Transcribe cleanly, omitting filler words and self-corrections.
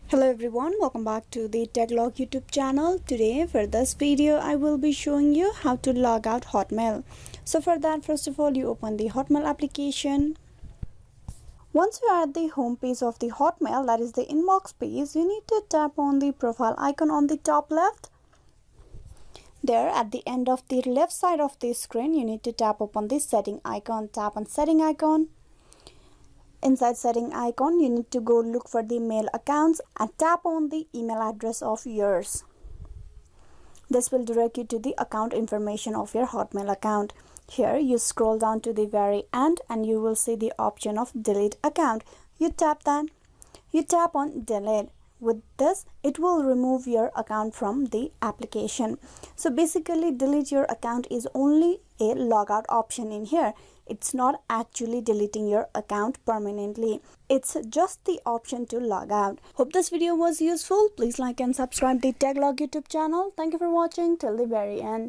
Hello everyone, welcome back to the TechLog YouTube channel. Today for this video I will be showing you how to log out Hotmail. So for that, first of all, you open the Hotmail application. Once you are at the home page of the Hotmail, that is the inbox page, you need to tap on the profile icon on the top left. There at the end of the left side of the screen, you need to tap upon the setting icon. Tap on setting icon. Inside setting icon, you need to go look for the mail accounts and tap on the email address of yours. This will direct you to the account information of your Hotmail account. Here you scroll down to the very end and you will see the option of delete account. You tap that. You tap on delete. With this, it will remove your account from the application. So basically, delete your account is only a logout option in here. It's not actually deleting your account permanently. It's just the option to log out. Hope this video was useful. Please like and subscribe the TechLog YouTube channel. Thank you for watching till the very end.